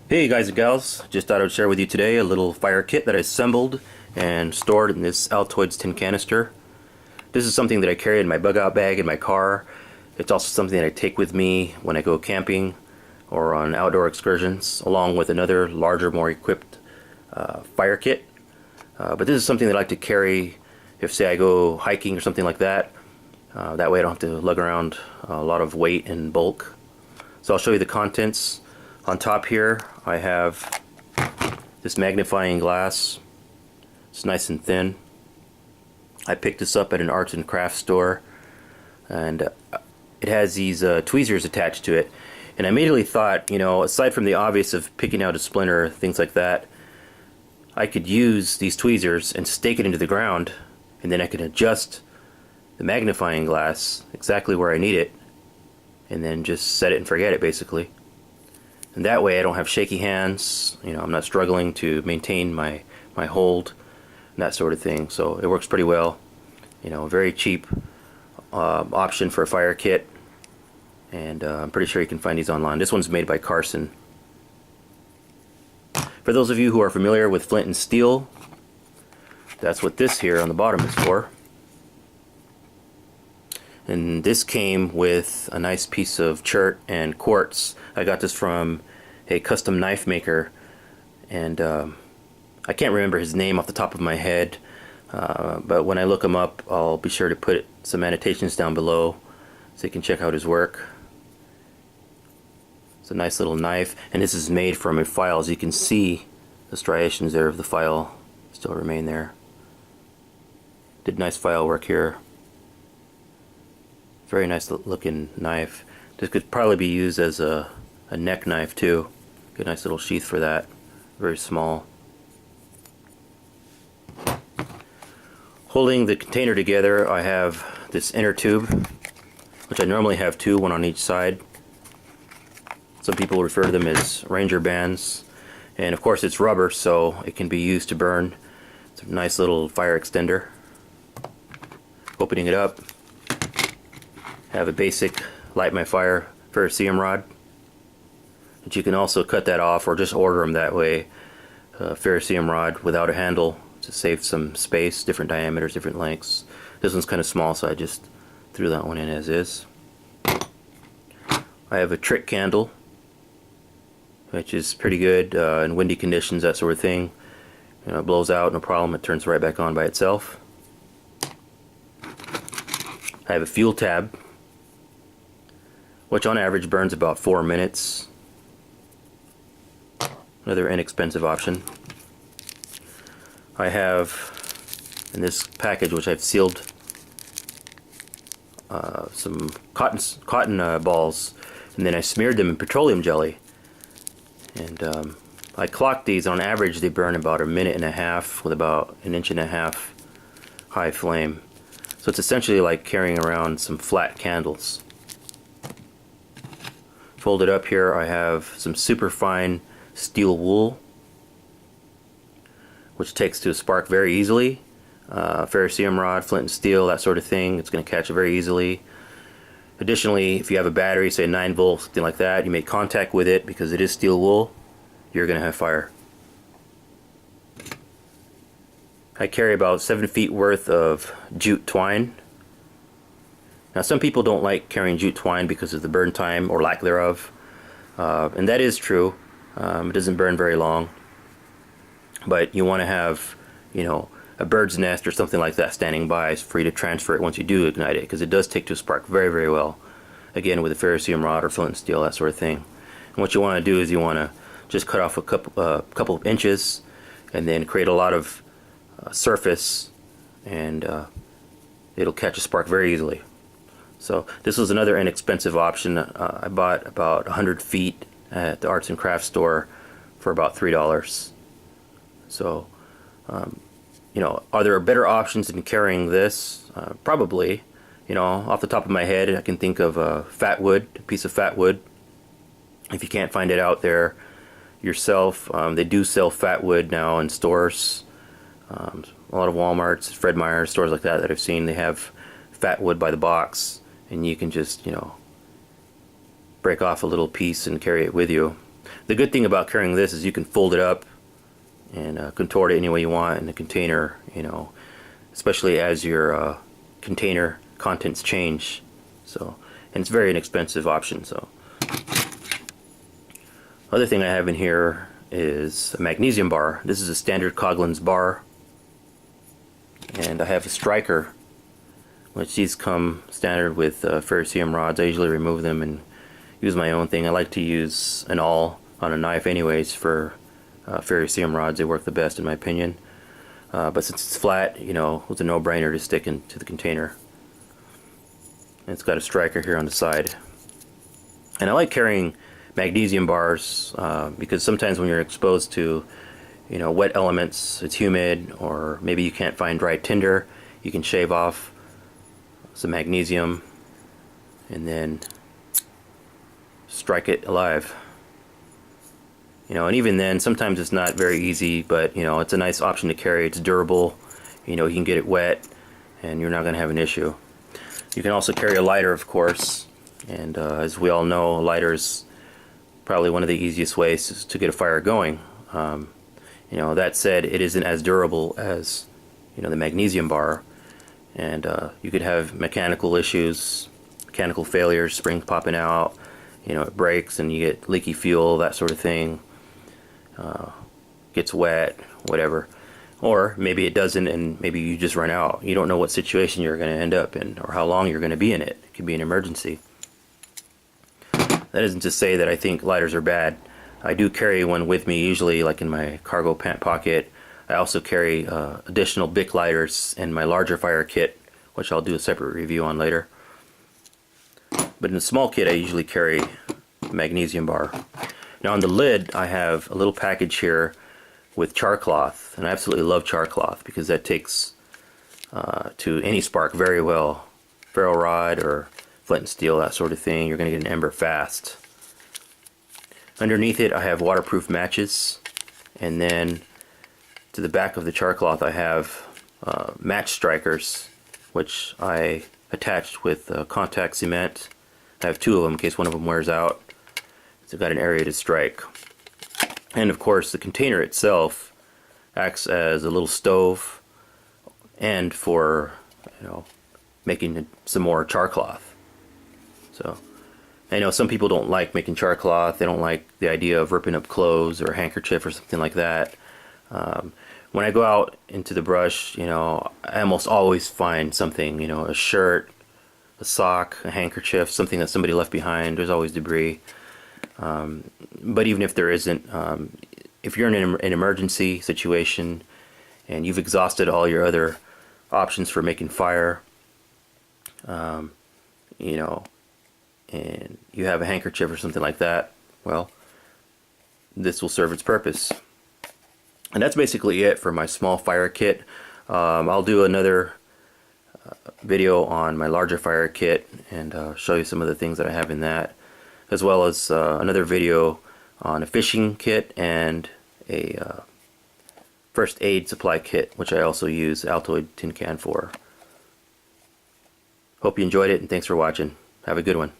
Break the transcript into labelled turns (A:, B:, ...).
A: Hey guys and gals, just thought I would share with you today a little fire kit that I assembled and stored in this Altoids tin canister. This is something that I carry in my bug out bag in my car. It's also something that I take with me when I go camping or on outdoor excursions, along with another larger, more equipped fire kit. But this is something that I like to carry if, say, I go hiking or something like that. That way I don't have to lug around a lot of weight and bulk. So I'll show you the contents. On top here I have this magnifying glass. It's nice and thin. I picked this up at an arts and crafts store, and it has these tweezers attached to it. And I immediately thought, you know, aside from the obvious of picking out a splinter, things like that, I could use these tweezers and stake it into the ground, and then I can adjust the magnifying glass exactly where I need it, and then just set it and forget it, basically. And that way I don't have shaky hands, you know, I'm not struggling to maintain my hold and that sort of thing. So it works pretty well. You know, very cheap option for a fire kit, and I'm pretty sure you can find these online. This one's made by Carson. For those of you who are familiar with flint and steel, that's what this here on the bottom is for. And this came with a nice piece of chert and quartz. I got this from a custom knife maker, and I can't remember his name off the top of my head, but when I look him up I'll be sure to put some annotations down below so you can check out his work. It's a nice little knife, and this is made from a file. As you can see, the striations there of the file still remain there. Did nice file work here. Very nice looking knife. This could probably be used as a neck knife too. Get a nice little sheath for that. Very small. Holding the container together, I have this inner tube, which I normally have two, one on each side. Some people refer to them as Ranger bands. And of course it's rubber, so it can be used to burn. It's a nice little fire extender. Opening it up, have a basic light my fire ferrocerium rod, but you can also cut that off or just order them that way. Ferrocerium rod without a handle to save some space, different diameters, different lengths. This one's kind of small, so I just threw that one in as is. I have a trick candle, which is pretty good in windy conditions, that sort of thing. You know, it blows out, no problem, it turns right back on by itself. I have a fuel tab, which on average burns about 4 minutes. Another inexpensive option. I have in this package, which I've sealed, some cotton balls, and then I smeared them in petroleum jelly. And I clocked these. On average they burn about 1.5 minutes with about 1.5 inches high flame. So it's essentially like carrying around some flat candles. Folded up here I have some super fine steel wool, which takes to a spark very easily. Ferrocerium rod, flint and steel, that sort of thing, it's going to catch it very easily. Additionally, if you have a battery, say 9 volts, something like that, you make contact with it, because it is steel wool, you're going to have fire. I carry about 7 feet worth of jute twine. Now some people don't like carrying jute twine because of the burn time or lack thereof, and that is true. It doesn't burn very long, but you want to have, you know, a bird's nest or something like that standing by for you to transfer it once you do ignite it, because it does take to a spark very, very well. Again, with a ferrocerium rod or flint and steel, that sort of thing. And what you want to do is you want to just cut off a couple of inches, and then create a lot of surface, and it'll catch a spark very easily. So this was another inexpensive option. I bought about 100 feet at the arts and crafts store for about $3. So you know, are there better options than carrying this? Probably. You know, off the top of my head I can think of a piece of fat wood. If you can't find it out there yourself, they do sell fat wood now in stores. A lot of Walmarts, Fred Meyer's, stores like that I've seen, they have fat wood by the box, and you can just, you know, break off a little piece and carry it with you. The good thing about carrying this is you can fold it up and contort it any way you want in the container, you know, especially as your container contents change. So, and it's a very inexpensive option. So, other thing I have in here is a magnesium bar. This is a standard Coghlan's bar, and I have a striker, which these come standard with ferrocerium rods. I usually remove them and use my own thing. I like to use an awl on a knife anyways for ferrocerium rods. They work the best in my opinion. But since it's flat, you know, it's a no-brainer to stick into the container. And it's got a striker here on the side. And I like carrying magnesium bars because sometimes when you're exposed to, you know, wet elements, it's humid, or maybe you can't find dry tinder, you can shave off some magnesium and then strike it alive. You know, and even then, sometimes it's not very easy, but you know, it's a nice option to carry. It's durable. You know, you can get it wet, and you're not going to have an issue. You can also carry a lighter, of course, and as we all know, a lighter is probably one of the easiest ways to get a fire going. You know, that said, it isn't as durable as, you know, the magnesium bar, and you could have mechanical issues, mechanical failures, springs popping out. You know, it breaks and you get leaky fuel, that sort of thing. Gets wet, whatever. Or maybe it doesn't, and maybe you just run out. You don't know what situation you're going to end up in or how long you're going to be in it. It could be an emergency. That isn't to say that I think lighters are bad. I do carry one with me, usually like in my cargo pant pocket. I also carry additional Bic lighters in my larger fire kit, which I'll do a separate review on later. But in the small kit, I usually carry a magnesium bar. Now on the lid, I have a little package here with char cloth, and I absolutely love char cloth because that takes to any spark very well. Ferro rod or flint and steel, that sort of thing. You're going to get an ember fast. Underneath it, I have waterproof matches, and then to the back of the char cloth, I have match strikers, which I attached with contact cement. I have two of them in case one of them wears out. So I've got an area to strike. And of course, the container itself acts as a little stove and for, you know, making some more char cloth. So I know some people don't like making char cloth. They don't like the idea of ripping up clothes or a handkerchief or something like that. When I go out into the brush, you know, I almost always find something, you know, a shirt, a sock, a handkerchief, something that somebody left behind. There's always debris. But even if there isn't, if you're in an emergency situation and you've exhausted all your other options for making fire, you know, and you have a handkerchief or something like that, well, this will serve its purpose. And that's basically it for my small fire kit. I'll do another video on my larger fire kit and show you some of the things that I have in that, as well as another video on a fishing kit and a first aid supply kit, which I also use Altoid tin can for. Hope you enjoyed it, and thanks for watching. Have a good one.